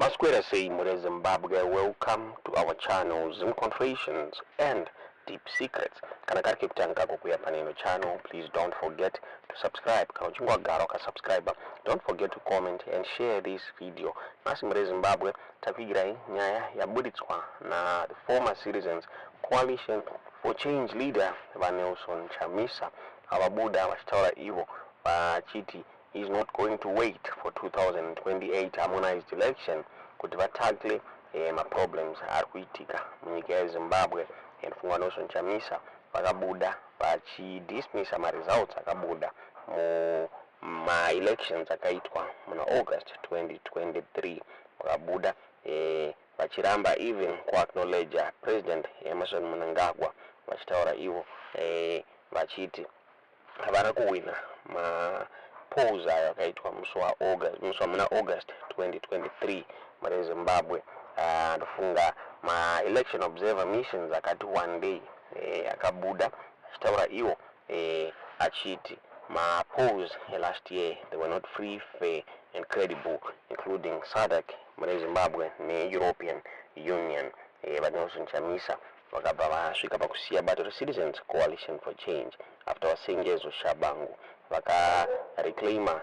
Masquerade say Mure Zimbabwe, welcome to our channel Zim Confessions and Deep Secrets. Kana kari kutanga kukuya paneno channel, please don't forget to subscribe. Kana uchungwa garo ka subscriber, don't forget to comment and share this video. Nasi Mure Zimbabwe tapigira nyaya ya buditswa na the former Citizens Coalition for Change leader Nelson Chamisa ababuda vachitaura ivo vachiti is not going to wait for 2028 harmonized election kuti vatackle problems ari kuitika munyika yeZimbabwe. Mfungwa Nelson Chamisa vakabuda vachidismissa results akabuda mu elections akaitwa muna August 2023 vakabuda vachiramba even kuacknowledge President Emmerson Mnangagwa vachitaura ivo vachiti havana kuwina polls yakaitwa muswa muna August 2023 mare Zimbabwe. Ndofunga ma election observer missions akati one day akabuda achitaura iwo achiti ma polls last year they were not free, fair and credible, including SADC mare Zimbabwe ne European Union. Nelson Chamisa vakabva vasvika pakusiya bato reCitizens Coalition for Change after vasengezo Shabangu vaka reclaima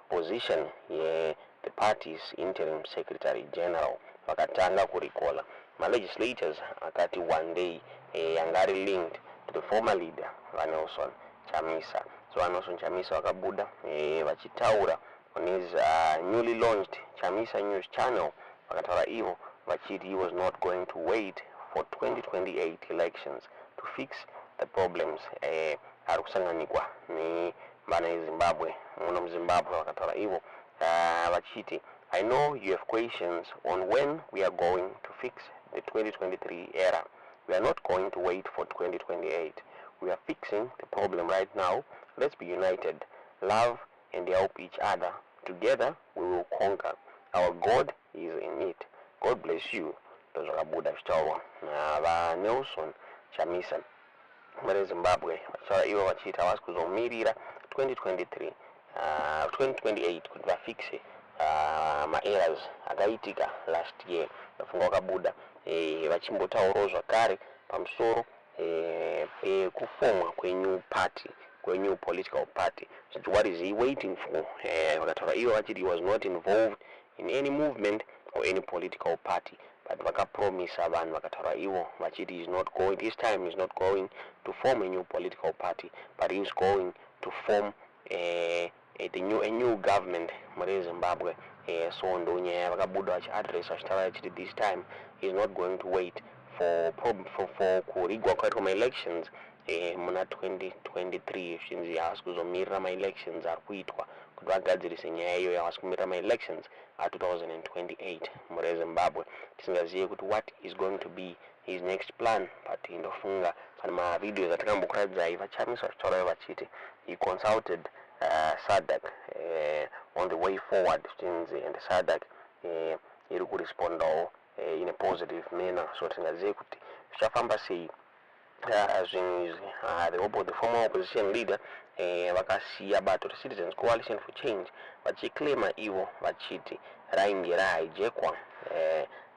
position ye the party's interim secretary general vakatanga kurikola ma legislators akati one day angari linked to the former leader Nelson Chamisa. So Nelson Chamisa vakabuda vachitaura on his newly launched Chamisa News channel vakataura ivo vachiti he was not going to wait for 2028 elections to fix the problems ari kusanganikwa ni vana veZimbabwe muno muZimbabwe. Vakataura ivo vachiti I know you have questions on when we are going to fix the 2023 era. We are not going to wait for 2028. We are fixing the problem right now. Let's be united, love and help each other. Together we will conquer. Our God is in it. God bless you. Those are Buddha Shtawa na Nelson Chamisa mare Zimbabwe vachitaura ivo vachiti havasi kuzomirira 2028 kuti vafixe ma-errors akaitika last year. Vafunga vakabuda vachimbotaurawo zvakare pamusoro pekufomwa kwenew party, kwenew political party. So what is he waiting for? Vakataura ivo vachiti he was not involved in any movement or any political party, but vakapromisa vanhu vakataura ivo vachiti is not going, this time is not going to form a new political party, but he is going to form a new government mare Zimbabwe. So ndo nyaya vakabuda vachiaddress vachitaura vachiti this time he is not going to wait for kurigwa kwaitwa ma-elections muna 2023 zvinzi havasi kuzomirira ma-elections ari kuitwa kuti vagadzirise nyaya iyo havasi kumirira ma-elections a2028 mure Zimbabwe. Tisingazive kuti what is going to be his next plan, but ndofunga pane mavideos atakambokuradzai vachamisa vachitaura vachiti he consulted SADC on the way forward and SADC iri kurespondawo in a positive manner. So tingazive kuti zvichafamba sei zvinhu izvi. The former opposition leader vakasiya bato reCitizens Coalition for Change vachiclaima ivo vachiti rainge rahijekwa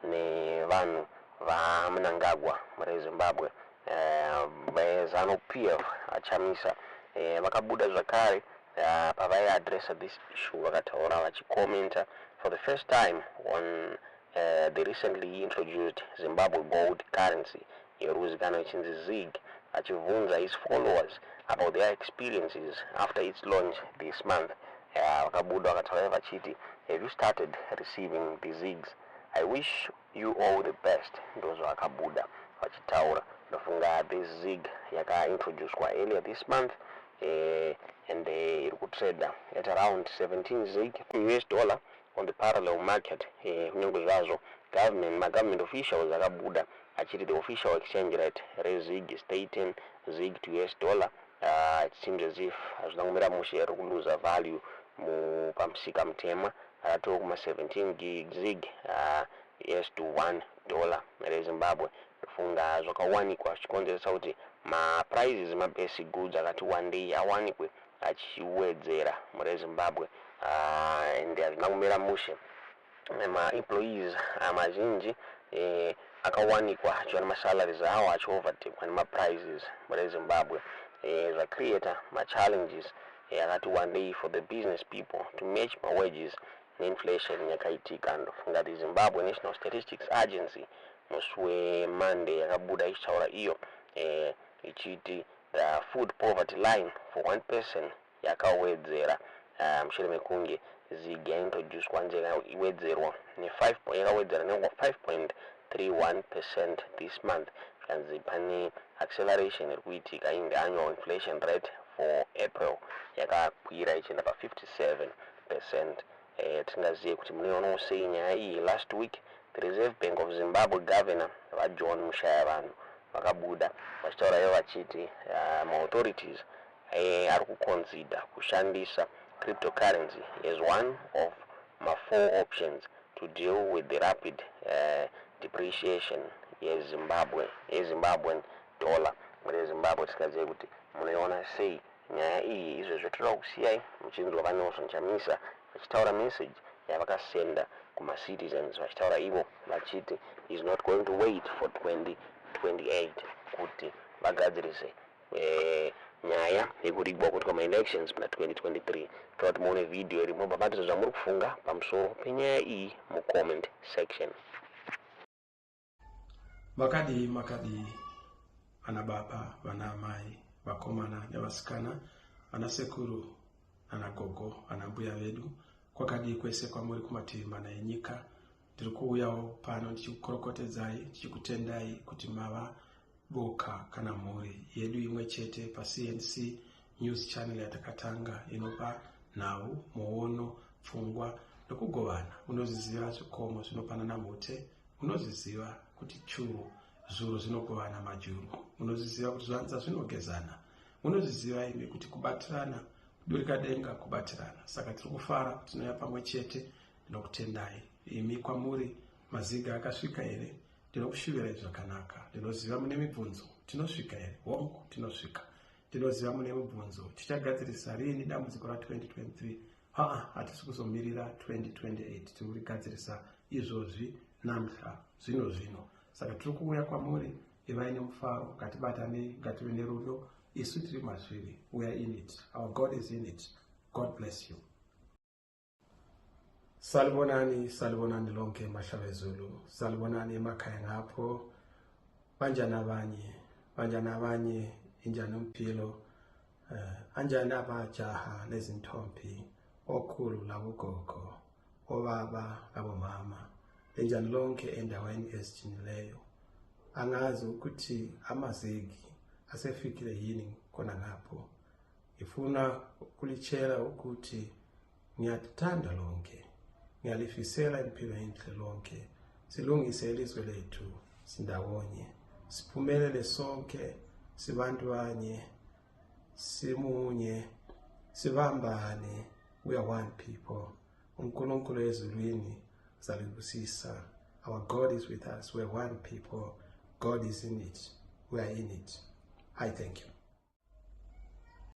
nevanhu vaMnangagwa mare Zimbabwe. VeZANU-PF Chamisa vakabuda zvakare pavaiaddressa this issue vakataura vachikomenta for the first time on the recently introduced Zimbabwe gold currency yeruzikana ichinzi ZiG, achibvunza his followers about their experiences after its launch this month. Vakabuda vakataura vachiti have you started receiving the ZiGs? I wish you all the best. Ndozo vakabuda vachitaura. Ndofunga this ZiG yakaintroduced earlier this month and iri kutrade at around 17 ZiG US on the parallel market. Kunyange zvazvo government officials akabuda achiti the official exchange rate reZiG is 10 ZiG to US. It seems as if hazvina kumira mushe iri kuluza value pamusika mutema atova kuma 17 ZiG yes to $1 mare Zimbabwe. Funga zvakawanikwa zvichikonzeresa kuti ma-prices ma-basic goods akati one day awanikwe achiwedzera mure Zimbabwe and hazvina kumira mushe employees amazhinji akawanikwa achona salaries awo achiovertake prices muri Zimbabwe zvacreata challenges akati one day for the business people to match wages neinflation yakaitika. Ndofunga kuti Zimbabwe National Statistics Agency musi weMonday yakabuda ichitaura iyo ichiti the food poverty line for one person yakawedzera mushure mekunge zigi yaintroduce kwanje yakawedzerwa yakawedzera ne 5.31% this month. Kanzi pane acceleration iri kuitika in the annual inflation rate for April yakakwira ichienda pa 57%. Tingazive kuti munoona sei nyaya iyi. Last week the Reserve Bank of Zimbabwe governor vaJohn Mushayavanhu vakabuda vachitaura ivo vachiti authorities ari kuconsider kushandisa cryptocurrency as one of four options to deal with the rapid depreciation yeZimbabwean dollar. Muri Zimbabwe tikazive kuti munoiona sei nyaya iyi. Izvezvo tinoda kusiyai muchinzwa vaNelson Chamisa vachitaura message yavakasenda kuma-citizens vachitaura ivo vachiti is not going to wait for 2028 kuti vagadzirise nyaya yekurigwa kuti kwama-elections muna 2023. Kuti muone video irimo babatidzo zvamuri kufunga pamusoro penyaya iyi mucomment section. Makadi ana baba, vana amai, vakomana nevasikana, ana sekuru, ana gogo, ana mbuya vedu, kwakadi kwese kwamuri kumativi mana enyika. Tiri kuuyawo pano tichikukorokotedzai, tichikutendai kuti mava boka kana mhuri yedu imwe chete pa CNC News Channel yatakatanga inopa nhau, muono, pfungwa nokugovana. Unoziziva zvikomo zvinopanana mhute, unoziziva kuti churu zuro zvinogovana majuru, unoziziva kuti zvanza zvinogezana, unoziziva imi kuti kubatirana kudurika denga kubatirana. Saka tiri kufara kuti tinouya pamwe chete nokutendai. Imi kwamuri maziga akasvika here, tinokushuvirai zvakanaka. Tinoziva mune mibvunzo, tinosvika here? Hongu tinosvika. Tinoziva mune mibvunzo, tichagadzirisa rini dambudziko ra2023? Hatisi kuzomirira 2028, tiri kurigadzirisa izvozvi namhla zvino. Saka tiri kuuya kwamuri, ivai nemufaro, ngatibatanei, ngative nerudo. Isu tiri mazviri, we are in it. Our God is in it. God bless you. Salibonani lonke mahlavezulu. Salibonani emakhaya ngapho. Banjani abanye injani impilo. Anjani abajaha nezintombi, okhulu labogogo, obaba labomama. Enjani lonke endaweni ezijinileyo. Angazi ukuthi amazigi asefikile yini khona ngapho. Ngifuna kulitshela ukuthi ngiyathanda lonke, ngiyalifisela impilo enhle lonke. Silungise ilizwe lethu sindawonye, siphumelele sonke, sibantu banye, simunye, sibambane. We are one people. uNkulunkulu ezulwini uzalibusisa. Our God is with us. We are one people. God is in it. We are in it. I thank you.